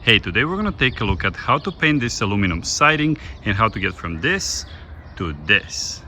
Hey, today we're going to take a look at how to paint this aluminum siding and how to get from this to this.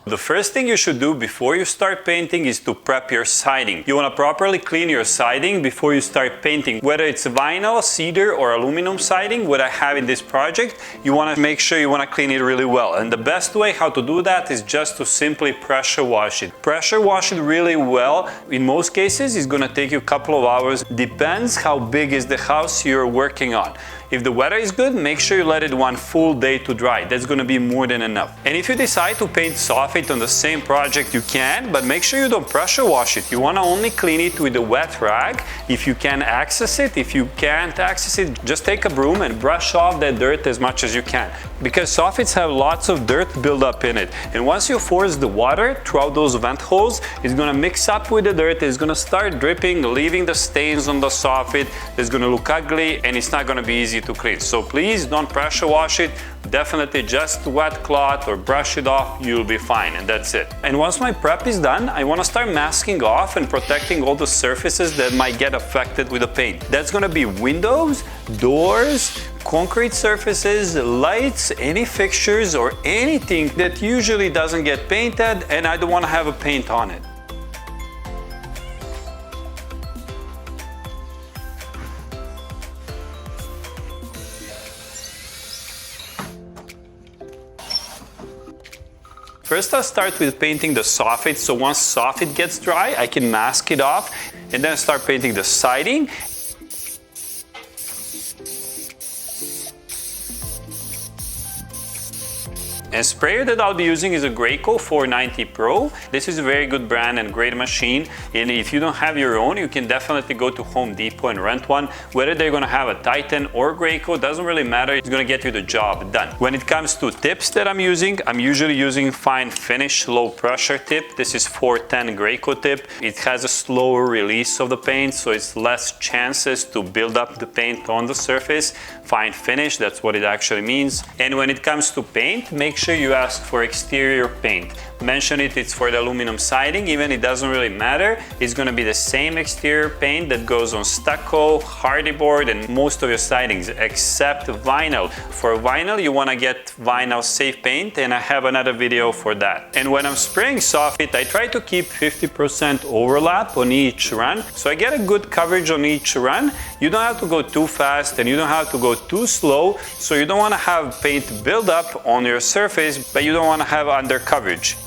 The first thing you should do before you start painting is to prep your siding. You want to properly clean your siding before you start painting. Whether it's vinyl, cedar or aluminum siding, what I have in this project, you want to make sure you want to clean it really well. And the best way how to do that is just to simply pressure wash it. Pressure wash it really well. In most cases, it's going to take you a couple of hours. Depends how big is the house you're working on. If the weather is good, make sure you let it one full day to dry. That's going to be more than enough. And if you decide to paint soffit on the same project, you can, but make sure you don't pressure wash it. You want to only clean it with a wet rag if you can access it. If you can't access it, just take a broom and brush off that dirt as much as you can. Because soffits have lots of dirt build up in it. And once you force the water throughout those vent holes, it's going to mix up with the dirt. It's going to start dripping, leaving the stains on the soffit. It's going to look ugly and it's not going to be easy to clean. So please don't pressure wash it. Definitely just wet cloth or brush it off, you'll be fine, and that's it. And once my prep is done, I want to start masking off and protecting all the surfaces that might get affected with the paint. That's going to be windows, doors, concrete surfaces, lights, any fixtures or anything that usually doesn't get painted and I don't want to have a paint on it. First, I'll start with painting the soffit. So once soffit gets dry, I can mask it off and then start painting the siding. And sprayer that I'll be using is a Graco 490 Pro. This is a very good brand and great machine. And if you don't have your own, you can definitely go to Home Depot and rent one. Whether they're going to have a Titan or Graco, doesn't really matter. It's going to get you the job done. When it comes to tips that I'm usually using fine finish low pressure tip. This is 410 Graco tip. It has a slower release of the paint, so it's less chances to build up the paint on the surface. Fine finish, that's what it actually means. And when it comes to paint, make sure you ask for exterior paint. Mention it's for the aluminum siding, even it doesn't really matter. It's going to be the same exterior paint that goes on stucco, hardy board and most of your sidings except vinyl. For vinyl you want to get vinyl safe paint and I have another video for that. And when I'm spraying soffit, I try to keep 50% overlap on each run so I get a good coverage on each run. You don't have to go too fast and you don't have to go too slow, so you don't want to have paint build up on your surface but you don't want to have under coverage.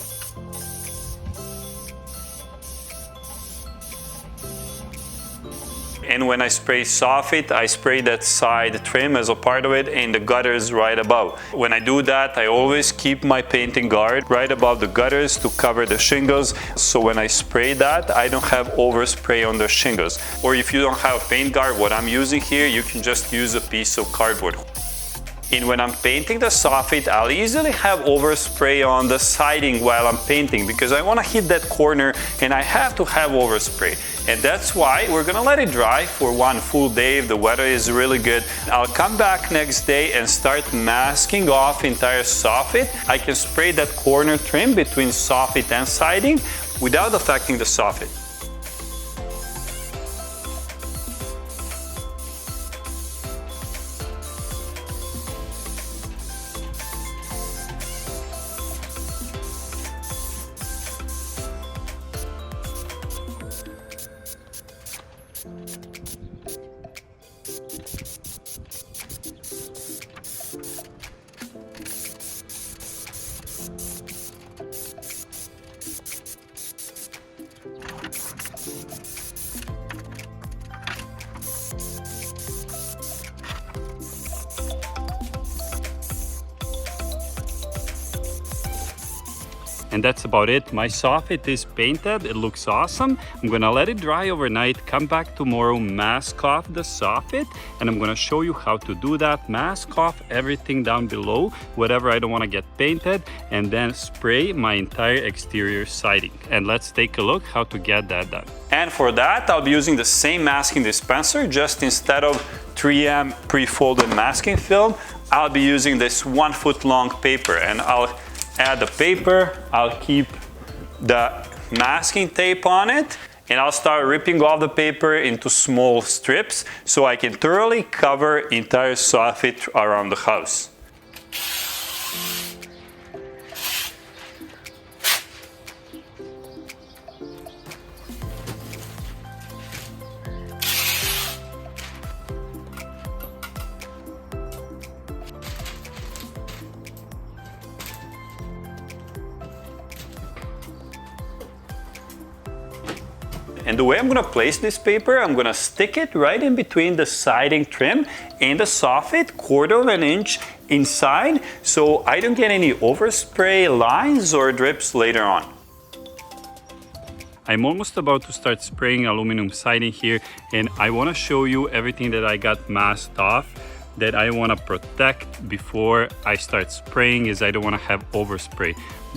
And when I spray soffit, I spray that side trim as a part of it and the gutters right above. When I do that, I always keep my painting guard right above the gutters to cover the shingles. So when I spray that, I don't have overspray on the shingles. Or if you don't have a paint guard, what I'm using here, you can just use a piece of cardboard. And when I'm painting the soffit, I'll easily have overspray on the siding while I'm painting because I want to hit that corner and I have to have overspray. And that's why we're going to let it dry for one full day if the weather is really good. I'll come back next day and start masking off entire soffit. I can spray that corner trim between soffit and siding without affecting the soffit. And that's about it. My soffit is painted, it looks awesome. I'm gonna let it dry overnight, come back tomorrow, mask off the soffit, and I'm gonna show you how to do that. Mask off everything down below, whatever I don't wanna get painted, and then spray my entire exterior siding. And let's take a look how to get that done. And for that, I'll be using the same masking dispenser, just instead of 3M pre-folded masking film, I'll be using this 1 foot long paper, and I'll add the paper, I'll keep the masking tape on it, And I'll start ripping off the paper into small strips so I can thoroughly cover entire soffit around the house. And the way I'm going to place this paper, I'm going to stick it right in between the siding trim and the soffit, 1/4 of an inch inside, so I don't get any overspray lines or drips later on. I'm almost about to start spraying aluminum siding here, and I want to show you everything that I got masked off that I want to protect before I start spraying. Is I don't want to have overspray.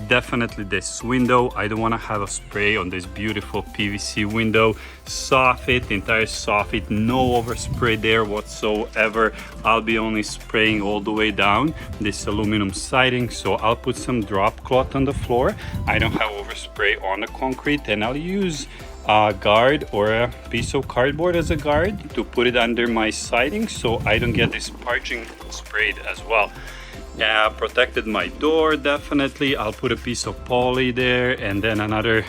Definitely this window, I don't want to have a spray on this beautiful PVC window. Soffit, entire soffit, no overspray there whatsoever. I'll be only spraying all the way down this aluminum siding, so I'll put some drop cloth on the floor. I don't have overspray on the concrete, and I'll use a guard or a piece of cardboard as a guard to put it under my siding so I don't get this parching sprayed as well. Protected my door, definitely. I'll put a piece of poly there and then another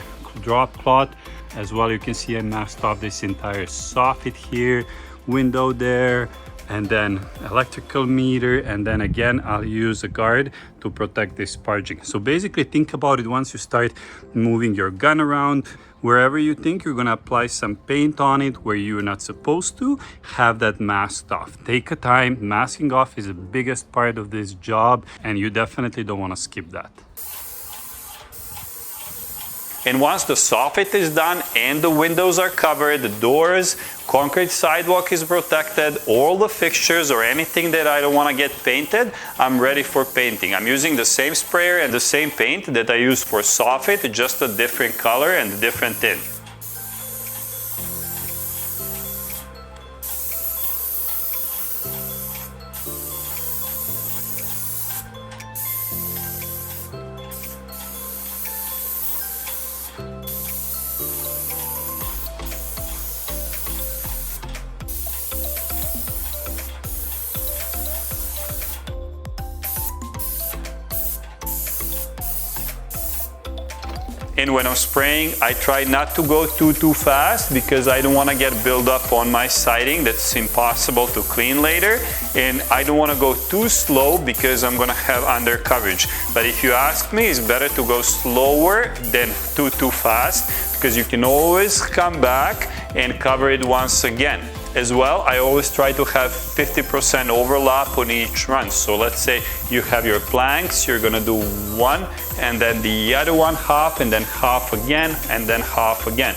drop cloth as well. You can see I masked off this entire soffit here, window there, and then electrical meter, and then again I'll use a guard to protect this parging. So basically think about it, once you start moving your gun around, wherever you think you're gonna apply some paint on it where you're not supposed to, have that masked off. Take a time. Masking off is the biggest part of this job, and you definitely don't want to skip that. And once the soffit is done and the windows are covered, the doors, concrete sidewalk is protected, all the fixtures or anything that I don't want to get painted, I'm ready for painting. I'm using the same sprayer and the same paint that I used for soffit, just a different color and a different tint. And when I'm spraying, I try not to go too fast because I don't want to get buildup on my siding that's impossible to clean later. And I don't want to go too slow because I'm going to have under coverage. But if you ask me, it's better to go slower than too fast, because you can always come back and cover it once again. As well, I always try to have 50% overlap on each run. So let's say you have your planks, you're gonna do one, and then the other one half, and then half again, and then half again.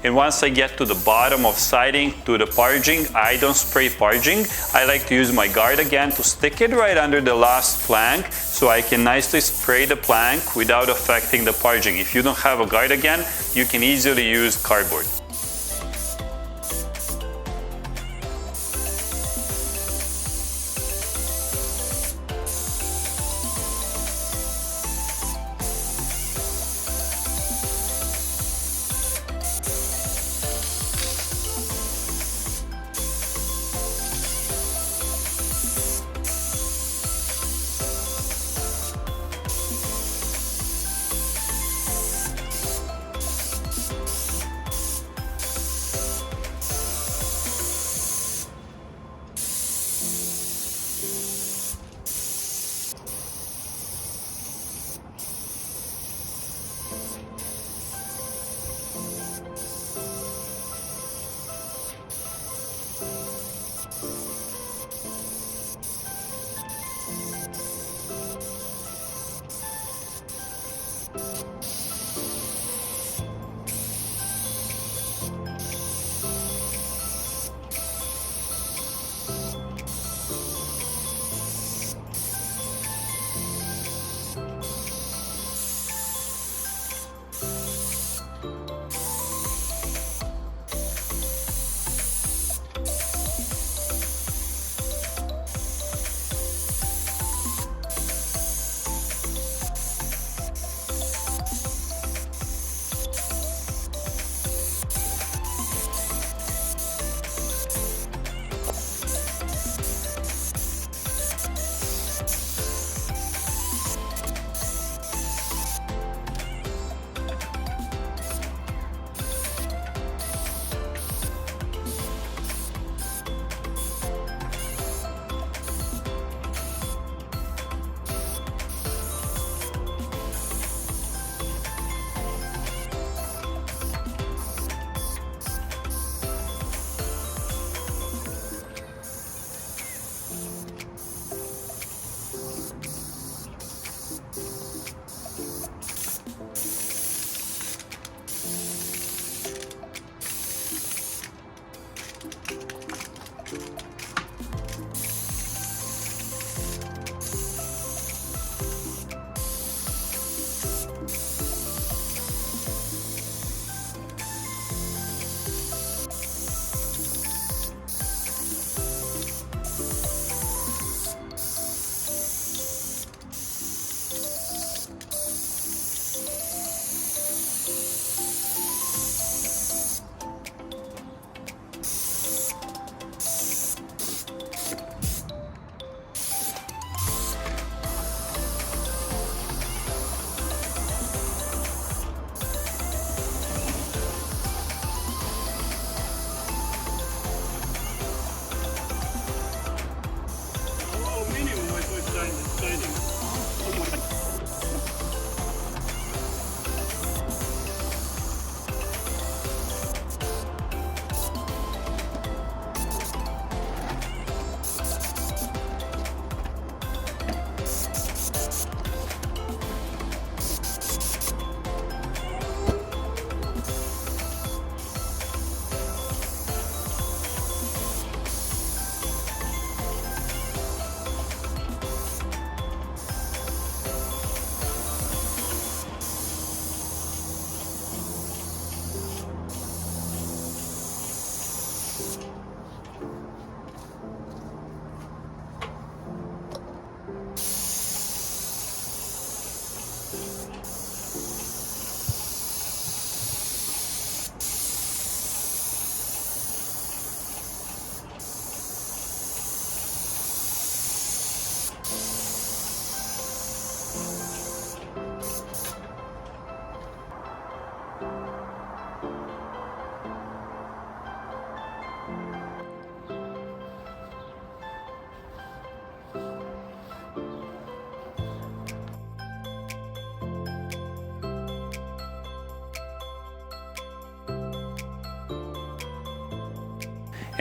And once I get to the bottom of siding, to the parging, I don't spray parging. I like to use my guard again to stick it right under the last plank so I can nicely spray the plank without affecting the parging. If you don't have a guard again, you can easily use cardboard.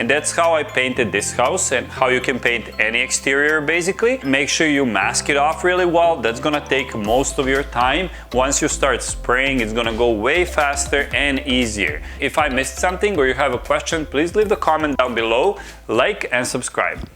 And that's how I painted this house and how you can paint any exterior basically. Make sure you mask it off really well. That's gonna take most of your time. Once you start spraying, it's gonna go way faster and easier. If I missed something or you have a question, please leave the comment down below, like and subscribe.